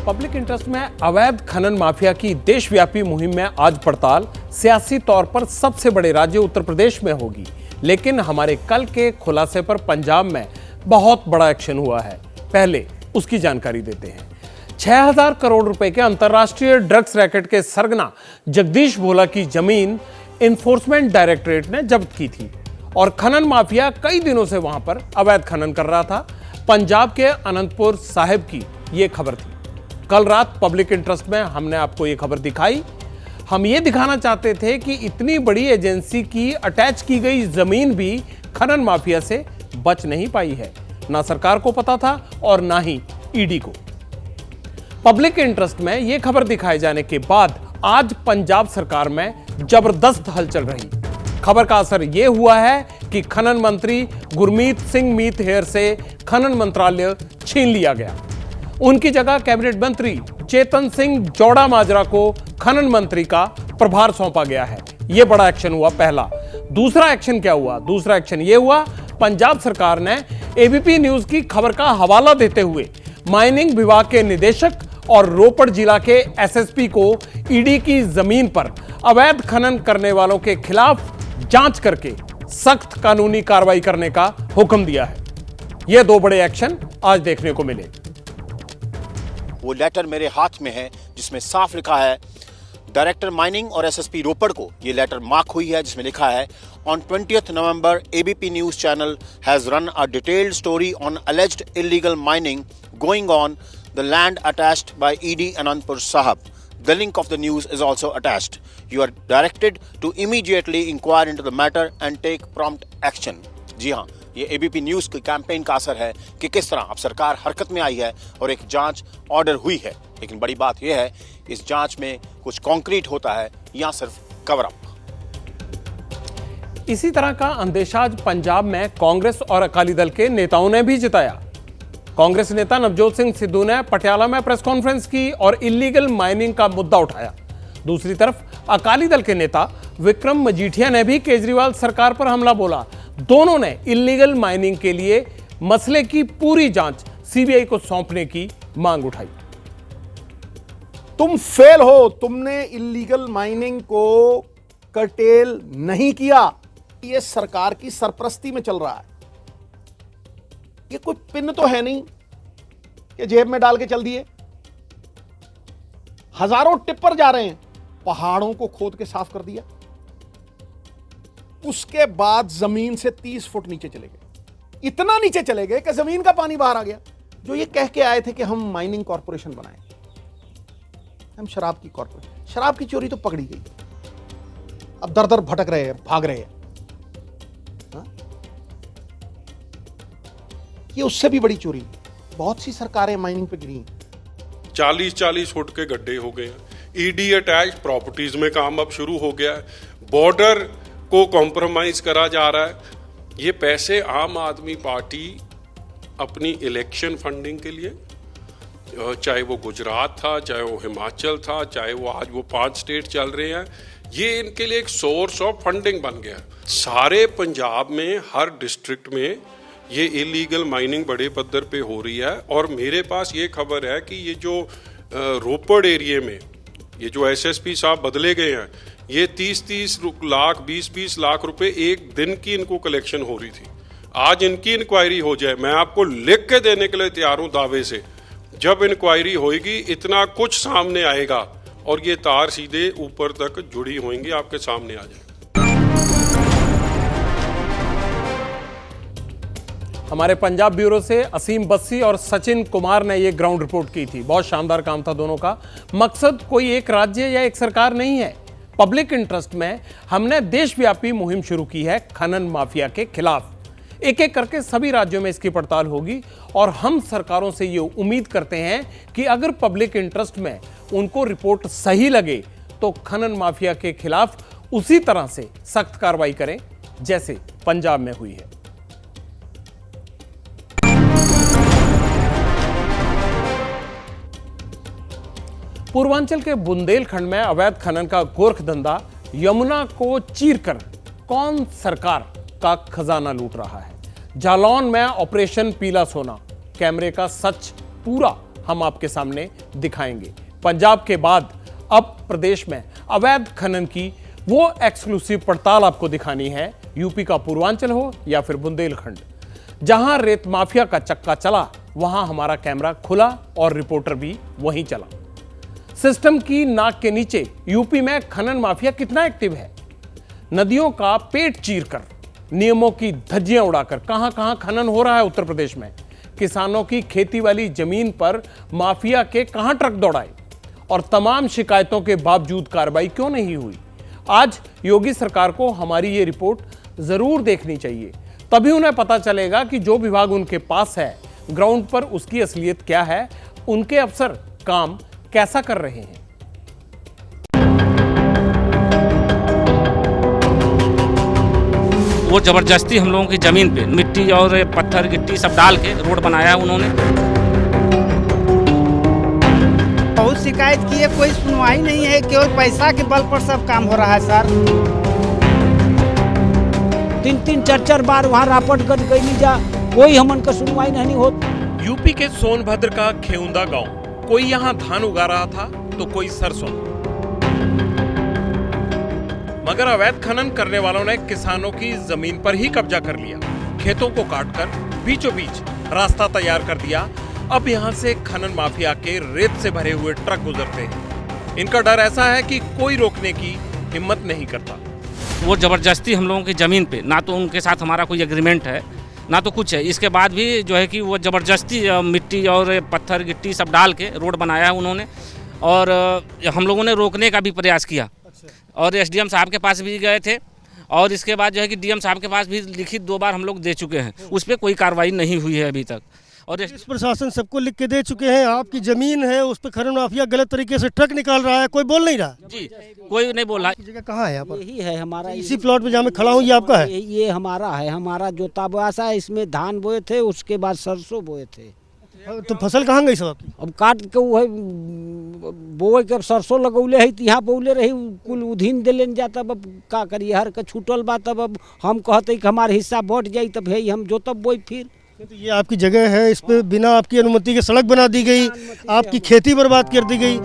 Public interest में अवैध खनन माफिया की देशव्यापी मुहिम में आज पड़ताल सियासी तौर पर सबसे बड़े राज्य उत्तर प्रदेश में होगी, लेकिन हमारे कल के खुलासे पर पंजाब में बहुत बड़ा एक्शन हुआ है। पहले उसकी जानकारी देते हैं। 6000 करोड़ रुपए के अंतर्राष्ट्रीय ड्रग्स रैकेट के सरगना जगदीश भोला की जमीन इन्फोर्समेंट डायरेक्टरेट ने जब्त की थी और खनन माफिया कई दिनों से वहां पर अवैध खनन कर रहा था। पंजाब के अनंतपुर साहिब की यह खबर थी। कल रात पब्लिक इंटरेस्ट में हमने आपको यह खबर दिखाई। हम ये दिखाना चाहते थे कि इतनी बड़ी एजेंसी की अटैच की गई जमीन भी खनन माफिया से बच नहीं पाई है। ना सरकार को पता था और ना ही ईडी को। पब्लिक इंटरेस्ट में यह खबर दिखाए जाने के बाद आज पंजाब सरकार में जबरदस्त हलचल रही। खबर का असर यह हुआ है कि खनन मंत्री गुरमीत सिंह मीत हेयर से खनन मंत्रालय छीन लिया गया। उनकी जगह कैबिनेट मंत्री चेतन सिंह जौड़ा माजरा को खनन मंत्री का प्रभार सौंपा गया है। यह बड़ा एक्शन हुआ पहला। दूसरा एक्शन क्या हुआ? दूसरा एक्शन यह हुआ, पंजाब सरकार ने एबीपी न्यूज की खबर का हवाला देते हुए माइनिंग विभाग के निदेशक और रोपड़ जिला के एसएसपी को ईडी की जमीन पर अवैध खनन करने वालों के खिलाफ जांच करके सख्त कानूनी कार्रवाई करने का हुक्म दिया है। ये दो बड़े एक्शन आज देखने को मिले। वो लेटर मेरे हाथ में है जिसमें साफ लिखा है, डायरेक्टर माइनिंग और एसएसपी रोपड़ को ये लेटर मार्क हुई है जिसमें लिखा है, on 20th November ABP news channel has run a detailed story on alleged illegal mining going on the land attached bye ED Anantapur साहब. The link of the news is also attached. You are directed to immediately inquire into the matter and take prompt action. जी हाँ, ये ABP news की campaign का असर है कि किस तरह अब सरकार हरकत में आई है और एक जांच ऑर्डर हुई है। लेकिन बड़ी बात यह है, इस जांच में कुछ कॉन्क्रीट होता है या सिर्फ कवर अप। इसी तरह का अंदेशा आज पंजाब में कांग्रेस और अकाली दल के नेताओं ने भी जताया। कांग्रेस नेता नवजोत सिंह सिद्धू ने पटियाला में प्रेस कॉन्फ्रेंस की और इलीगल माइनिंग का मुद्दा उठाया। दूसरी तरफ अकाली दल के नेता विक्रम मजीठिया ने भी केजरीवाल सरकार पर हमला बोला। दोनों ने इलीगल माइनिंग के लिए मसले की पूरी जांच सीबीआई को सौंपने की मांग उठाई। तुम फेल हो, तुमने इलीगल माइनिंग को कर्टेल नहीं किया। ये सरकार की सरपरस्ती में चल रहा है। ये कोई पिन तो है नहीं कि जेब में डाल के चल दिए। हजारों टिप्पर जा रहे हैं, पहाड़ों को खोद के साफ कर दिया। उसके बाद जमीन से 30 फुट नीचे चले गए। इतना नीचे चले गए कि जमीन का पानी बाहर आ गया। जो ये कह के आए थे कि हम माइनिंग कॉर्पोरेशन बनाएं, हम शराब की कॉर्पोरेशन। शराब की चोरी तो पकड़ी गई, अब दर दर भटक रहे हैं, भाग रहे हैं। ये उससे भी बड़ी चोरी। बहुत सी सरकारें माइनिंग पे गिरी। 40-40 फुट के गड्ढे हो गए हैं। ईडी अटैच प्रॉपर्टीज में काम अब शुरू हो गया है। बॉर्डर को कॉम्प्रोमाइज करा जा रहा है। ये पैसे आम आदमी पार्टी अपनी इलेक्शन फंडिंग के लिए, चाहे वो गुजरात था, चाहे वो हिमाचल था, चाहे वो आज वो 5 स्टेट चल रहे हैं, ये इनके लिए एक सोर्स ऑफ फंडिंग बन गया। सारे पंजाब में हर डिस्ट्रिक्ट में ये इलीगल माइनिंग बड़े पद्धर पे हो रही है। और मेरे पास ये खबर है कि ये जो रोपड़ एरिया में ये जो एसएसपी साहब बदले गए हैं, ये 30-30 लाख 20-20 लाख रुपए एक दिन की इनको कलेक्शन हो रही थी। आज इनकी इंक्वायरी हो जाए, मैं आपको लिख के देने के लिए तैयार हूं दावे से। जब इंक्वायरी होगी इतना कुछ सामने आएगा और ये तार सीधे ऊपर तक जुड़ी होंगी, आपके सामने आ जाए। हमारे पंजाब ब्यूरो से असीम बस्सी और सचिन कुमार ने यह ग्राउंड रिपोर्ट की थी। बहुत शानदार काम था दोनों का। मकसद कोई एक राज्य या एक सरकार नहीं है। पब्लिक इंटरेस्ट में हमने देशव्यापी मुहिम शुरू की है खनन माफिया के खिलाफ। एक एक करके सभी राज्यों में इसकी पड़ताल होगी और हम सरकारों से ये उम्मीद करते हैं कि अगर पब्लिक इंटरेस्ट में उनको रिपोर्ट सही लगे तो खनन माफिया के खिलाफ उसी तरह से सख्त कार्रवाई करें जैसे पंजाब में हुई है। पूर्वांचल के बुंदेलखंड में अवैध खनन का गोरख धंधा यमुना को चीरकर कौन सरकार का खजाना लूट रहा है। जालौन में ऑपरेशन पीला सोना, कैमरे का सच पूरा हम आपके सामने दिखाएंगे। पंजाब के बाद अब प्रदेश में अवैध खनन की वो एक्सक्लूसिव पड़ताल आपको दिखानी है। यूपी का पूर्वांचल हो या फिर बुंदेलखंड, जहां रेत माफिया का चक्का चला वहां हमारा कैमरा खुला और रिपोर्टर भी वहीं चला। सिस्टम की नाक के नीचे यूपी में खनन माफिया कितना एक्टिव है। नदियों का पेट चीरकर, नियमों की धज्जियां उड़ाकर कहां कहां खनन हो रहा है उत्तर प्रदेश में। किसानों की खेती वाली जमीन पर माफिया के कहां ट्रक दौड़ाए और तमाम शिकायतों के बावजूद कार्रवाई क्यों नहीं हुई। आज योगी सरकार को हमारी ये रिपोर्ट जरूर देखनी चाहिए, तभी उन्हें पता चलेगा कि जो विभाग उनके पास है ग्राउंड पर उसकी असलियत क्या है, उनके अफसर काम कैसा कर रहे हैं। वो जबरदस्ती हम लोगों की जमीन पे मिट्टी और पत्थर गिट्टी सब डाल के रोड बनाया है उन्होंने। बहुत शिकायत की है, कोई सुनवाई नहीं है, केवल पैसा के बल पर सब काम हो रहा है सर। 3-3 4-4 बार वहाँ रापट कर गई जा, कोई हमन का सुनवाई नहीं हो। यूपी के सोनभद्र का खेउंदा गांव, कोई यहाँ धान उगा रहा था तो कोई सरसों। मगर अवैध खनन करने वालों ने किसानों की जमीन पर ही कब्जा कर लिया। खेतों को काटकर बीचों बीच रास्ता तैयार कर दिया। अब यहाँ से खनन माफिया के रेत से भरे हुए ट्रक गुजरते हैं। इनका डर ऐसा है कि कोई रोकने की हिम्मत नहीं करता। वो जबरदस्ती हम लोगों की ज़मीन पे, ना तो उनके साथ हमारा कोई एग्रीमेंट है ना तो कुछ है, इसके बाद भी जो है कि वो जबरदस्ती मिट्टी और पत्थर गिट्टी सब डाल के रोड बनाया है उन्होंने। और हम लोगों ने रोकने का भी प्रयास किया और एसडीएम साहब के पास भी गए थे और इसके बाद जो है कि डीएम साहब के पास भी लिखित 2 बार हम लोग दे चुके हैं, उस पर कोई कार्रवाई नहीं हुई है अभी तक। और पुलिस प्रशासन सबको लिख के दे चुके हैं, आपकी जमीन है उस पर खनन माफिया गलत तरीके से ट्रक निकाल रहा है, कोई बोल नहीं रहा। जी कोई नहीं बोला। जगह कहाँ है यहाँ पर? यही है हमारा, इसी प्लॉट पे जहाँ मैं खड़ा हूँ ये आपका है? ये हमारा है, हमारा जोता बोयासा है। इसमें धान बोए थे, उसके बाद सरसों बोए थे। तो फसल कहाँ गई सब आपकी? अब काट के वो है बोए के सरसों लगौले है, यहाँ बोले रही कुल उधीन दे लेन जाता। अब का करिए, हर का छूटल बा। तब अब हम कहते कि हमारा हिस्सा बढ़ जाये तब है हम जोतब बोई। फिर तो ये आपकी जगह है, इस पे बिना आपकी अनुमति के सड़क बना दी गई, आपकी खेती बर्बाद कर दी गई।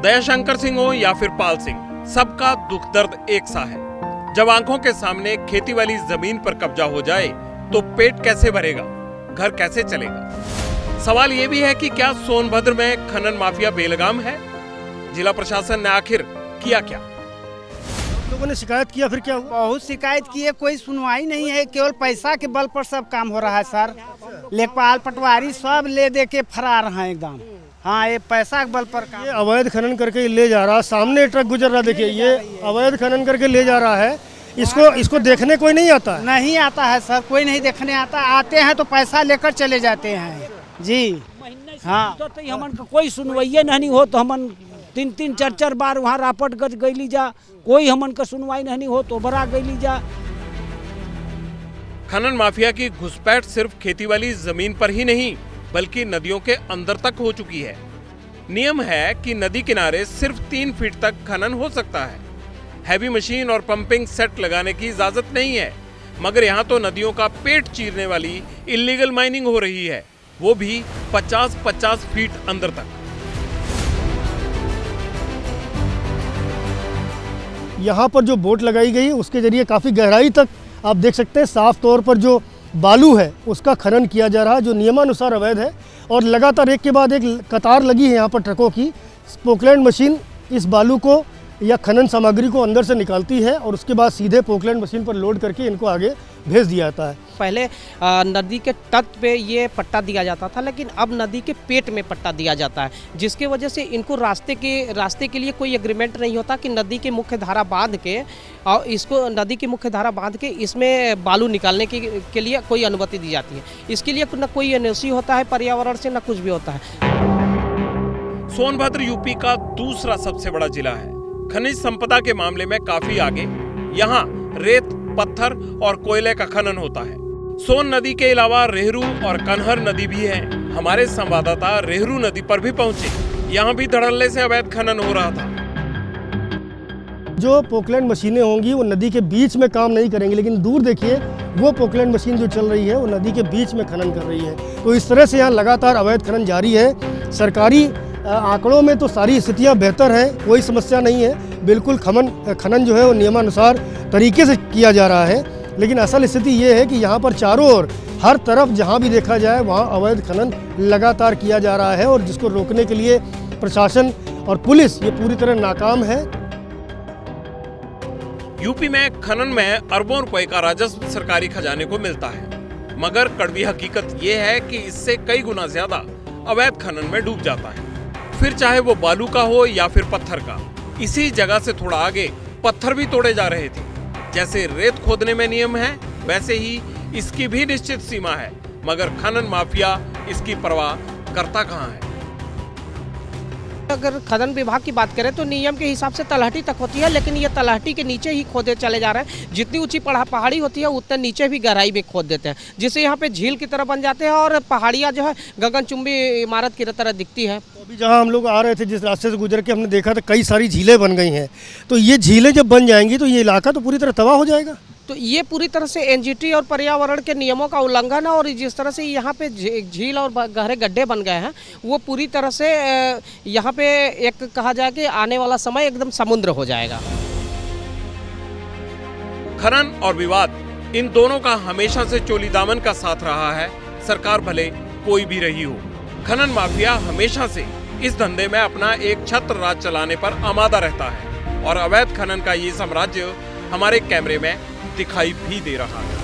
दयाशंकर सिंह हो या फिर पाल सिंह, सबका दुख दर्द एक सा है। जब आंखों के सामने खेती वाली जमीन पर कब्जा हो जाए तो पेट कैसे भरेगा, घर कैसे चलेगा। सवाल ये भी है कि क्या सोनभद्र में खनन माफिया बेलगाम है। जिला प्रशासन ने आखिर किया क्या। लोगों ने शिकायत किया, फिर क्या हुआ? बहुत शिकायत की है, कोई सुनवाई नहीं है, केवल पैसा के बल पर सब काम हो रहा है सर। लेखपाल पटवारी सब ले दे के फरार हैं एकदम। हाँ, ये पैसा के बल पर काम। ये अवैध खनन करके ले जा रहा है, सामने ट्रक गुजर रहा, देखिए ये अवैध खनन करके ले जा रहा है। इसको देखने कोई नहीं आता है? नहीं आता है सर, कोई नहीं देखने आता। आते हैं तो पैसा लेकर चले जाते हैं जी। हाँ, तो हमन का कोई सुनवाई नहीं हो, तो हमन 3-3 4-4 बार वहाँ रापट कर गई जा, कोई हमन का सुनवाई नहीं हो तो बरा गई जा। खनन माफिया की घुसपैठ सिर्फ खेती वाली जमीन पर ही नहीं बल्कि नदियों के अंदर तक हो चुकी है। नियम है कि नदी किनारे सिर्फ 3 फीट तक खनन हो सकता है। हैवी मशीन और पंपिंग सेट लगाने की इजाजत नहीं है। मगर यहाँ तो नदियों का पेट चीरने वाली इलीगल माइनिंग हो रही है, वो भी 50-50 फीट अंदर तक। यहाँ पर जो बोट लगाई गई उसके जरिए काफ़ी गहराई तक आप देख सकते हैं, साफ तौर पर जो बालू है उसका खनन किया जा रहा है जो नियमानुसार अवैध है। और लगातार एक के बाद एक कतार लगी है यहाँ पर ट्रकों की। पोकलैंड मशीन इस बालू को या खनन सामग्री को अंदर से निकालती है और उसके बाद सीधे पोकलैंड मशीन पर लोड करके इनको आगे भेज दिया जाता है। पहले नदी के तट पे ये पट्टा दिया जाता था, लेकिन अब नदी के पेट में पट्टा दिया जाता है, जिसके वजह से इनको रास्ते के लिए कोई एग्रीमेंट नहीं होता कि नदी के मुख्य धारा बांध के और इसको नदी की मुख्य धारा बांध के इसमें बालू निकालने के लिए कोई अनुमति दी जाती है। इसके लिए न कोई एनओसी होता है पर्यावरण से, न कुछ भी होता है। सोनभद्र यूपी का दूसरा सबसे बड़ा जिला है। खनिज संपदा के मामले में काफी आगे। यहाँ रेत, पत्थर और कोयले का खनन होता है। सोन नदी के अलावा रेहरू और कन्हर नदी भी है। हमारे संवाददाता रेहरू नदी पर भी पहुंचे। यहाँ भी धड़ल्ले से अवैध खनन हो रहा था। जो पोकलैंड मशीनें होंगी वो नदी के बीच में काम नहीं करेंगी, लेकिन दूर देखिए वो पोकलैंड मशीन जो चल रही है वो नदी के बीच में खनन कर रही है। तो इस तरह से यहाँ लगातार अवैध खनन जारी है। सरकारी आंकड़ों में तो सारी स्थितियाँ बेहतर हैं, कोई समस्या नहीं है, बिल्कुल खनन जो है वो नियमानुसार तरीके से किया जा रहा है। लेकिन असल स्थिति ये है कि यहाँ पर चारों ओर हर तरफ जहाँ भी देखा जाए वहाँ अवैध खनन लगातार किया जा रहा है और जिसको रोकने के लिए प्रशासन और पुलिस ये पूरी तरह नाकाम है। यूपी में खनन में अरबों रुपए का राजस्व सरकारी खजाने को मिलता है, मगर कड़वी हकीकत ये है कि इससे कई गुना ज्यादा अवैध खनन में डूब जाता है, फिर चाहे वो बालू का हो या फिर पत्थर का। इसी जगह से थोड़ा आगे पत्थर भी तोड़े जा रहे थे। जैसे रेत खोदने में नियम है, वैसे ही इसकी भी निश्चित सीमा है, मगर खनन माफिया इसकी परवाह करता कहाँ है। अगर खनन विभाग की बात करें तो नियम के हिसाब से तलहटी तक होती है, लेकिन ये तलहटी के नीचे ही खोदे चले जा रहे हैं। जितनी ऊंची पहाड़ी होती है उतने नीचे भी गहराई में खोद देते हैं, जिससे यहाँ पे झील की तरह बन जाते हैं और पहाड़ियाँ जो है गगनचुंबी इमारत की तरह दिखती है। तो अभी जहाँ हम लोग आ रहे थे, जिस रास्ते से गुजर के हमने देखा था कई सारी झीलें बन गई हैं। तो ये झीलें जब बन जाएंगी तो ये इलाका तो पूरी तरह तबाह हो जाएगा। तो ये पूरी तरह से एनजीटी और पर्यावरण के नियमों का उल्लंघन है, और जिस तरह से यहाँ पे झील और गहरे गड्ढे बन गए हैं वो पूरी तरह से यहाँ पे एक कहा जाए कि आने वाला समय एकदम समुद्र हो जाएगा। खनन और विवाद, इन दोनों का हमेशा से चोली दामन का साथ रहा है, सरकार भले कोई भी रही हो। खनन माफिया हमेशा से इस धंधे में अपना एक छत्र राज चलाने पर आमादा रहता है और अवैध खनन का ये साम्राज्य हमारे कैमरे में दिखाई भी दे रहा है।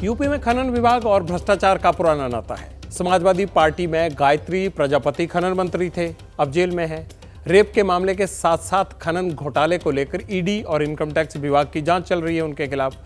यूपी में खनन विभाग और भ्रष्टाचार का पुराना नाता है। समाजवादी पार्टी में गायत्री प्रजापति खनन मंत्री थे, अब जेल में है। रेप के मामले के साथ साथ खनन घोटाले को लेकर ईडी और इनकम टैक्स विभाग की जांच चल रही है उनके खिलाफ।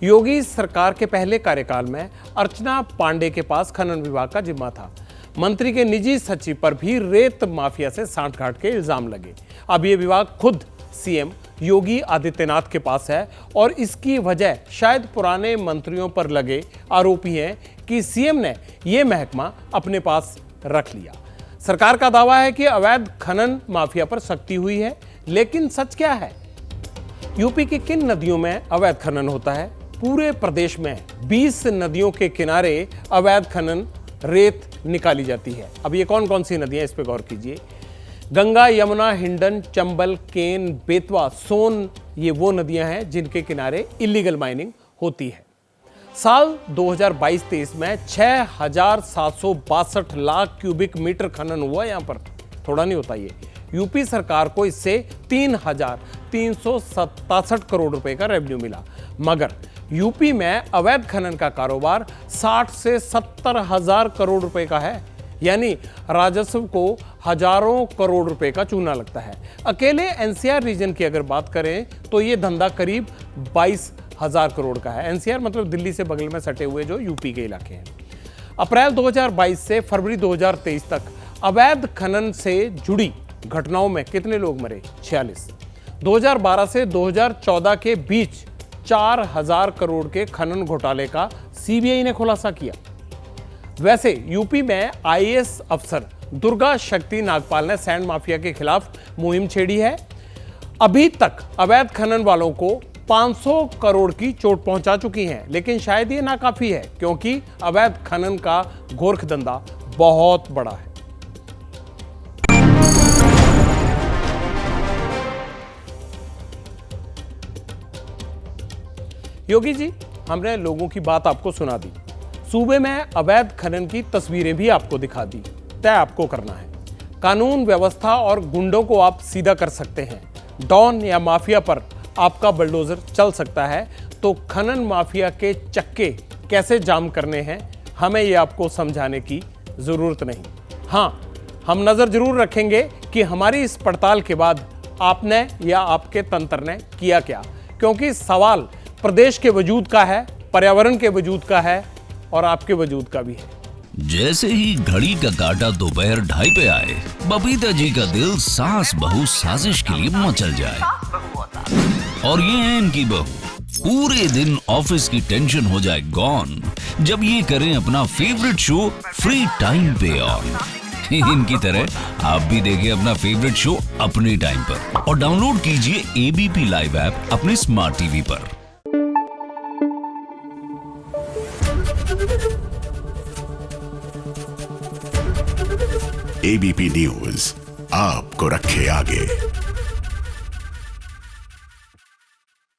योगी सरकार के पहले कार्यकाल में अर्चना पांडे के पास खनन विभाग का जिम्मा था। मंत्री के निजी सचिव पर भी रेत माफिया से सांठगांठ के इल्जाम लगे। अब ये विभाग खुद सीएम योगी आदित्यनाथ के पास है और इसकी वजह शायद पुराने मंत्रियों पर लगे आरोपी हैं कि सीएम ने यह महकमा अपने पास रख लिया। सरकार का दावा है कि अवैध खनन माफिया पर सख्ती हुई है, लेकिन सच क्या है? यूपी की किन नदियों में अवैध खनन होता है? पूरे प्रदेश में 20 नदियों के किनारे अवैध खनन रेत निकाली जाती है। अब ये कौन कौन सी नदियां, इस पे गौर कीजिए। गंगा, यमुना, हिंडन, चंबल, केन, बेतवा, सोन, ये वो नदियां हैं जिनके किनारे इलीगल माइनिंग होती है। साल 2022-23 में 6,762 लाख क्यूबिक मीटर खनन हुआ यहां पर, थोड़ा नहीं होता ये। यूपी सरकार को इससे 3,367 करोड़ रुपए का रेवेन्यू मिला, मगर यूपी में अवैध खनन का कारोबार 60 से 70 हजार करोड़ रुपए का है, यानी राजस्व को हजारों करोड़ रुपए का चूना लगता है। अकेले एनसीआर रीजन की अगर बात करें तो ये धंधा करीब 22,000 करोड़ का है। एनसीआर मतलब दिल्ली से बगल में सटे हुए जो यूपी के इलाके हैं। अप्रैल 2022 से फरवरी 2023 तक अवैध खनन से जुड़ी घटनाओं में कितने लोग मरे? 46। 2012 से 2014 के बीच 4,000 करोड़ के खनन घोटाले का सीबीआई ने खुलासा किया। वैसे यूपी में आईएएस अफसर दुर्गा शक्ति नागपाल ने सैंड माफिया के खिलाफ मुहिम छेड़ी है। अभी तक अवैध खनन वालों को 500 करोड़ की चोट पहुंचा चुकी हैं, लेकिन शायद ये नाकाफी है, क्योंकि अवैध खनन का गोरखधंधा बहुत बड़ा है। योगी जी, हमने लोगों की बात आपको सुना दी, सूबे में अवैध खनन की तस्वीरें भी आपको दिखा दी। तय आपको करना है। कानून व्यवस्था और गुंडों को आप सीधा कर सकते हैं। डॉन या माफिया पर आपका बुलडोजर चल सकता है, तो खनन माफिया के चक्के कैसे जाम करने हैं, हमें ये आपको समझाने की जरूरत नहीं। हाँ, हम नजर जरूर रखेंगे कि हमारी इस पड़ताल के बाद आपने या आपके तंत्र ने किया क्या, क्योंकि सवाल प्रदेश के वजूद का है, पर्यावरण के वजूद का है और आपके वजूद का भी है। जैसे ही घड़ी का काटा दोपहर 2:30 पे आए, बबीता जी का दिल सास बहू साजिश के लिए मचल जाए। और ये है इनकी बहू, पूरे दिन ऑफिस की टेंशन हो जाए गॉन जब ये करें अपना फेवरेट शो फ्री टाइम पे ऑन। इनकी तरह आप भी देखिए अपना फेवरेट शो अपने टाइम पर और डाउनलोड कीजिए एबीपी लाइव ऐप अपने स्मार्ट टीवी पर। एबीपी न्यूज आपको रखे आगे।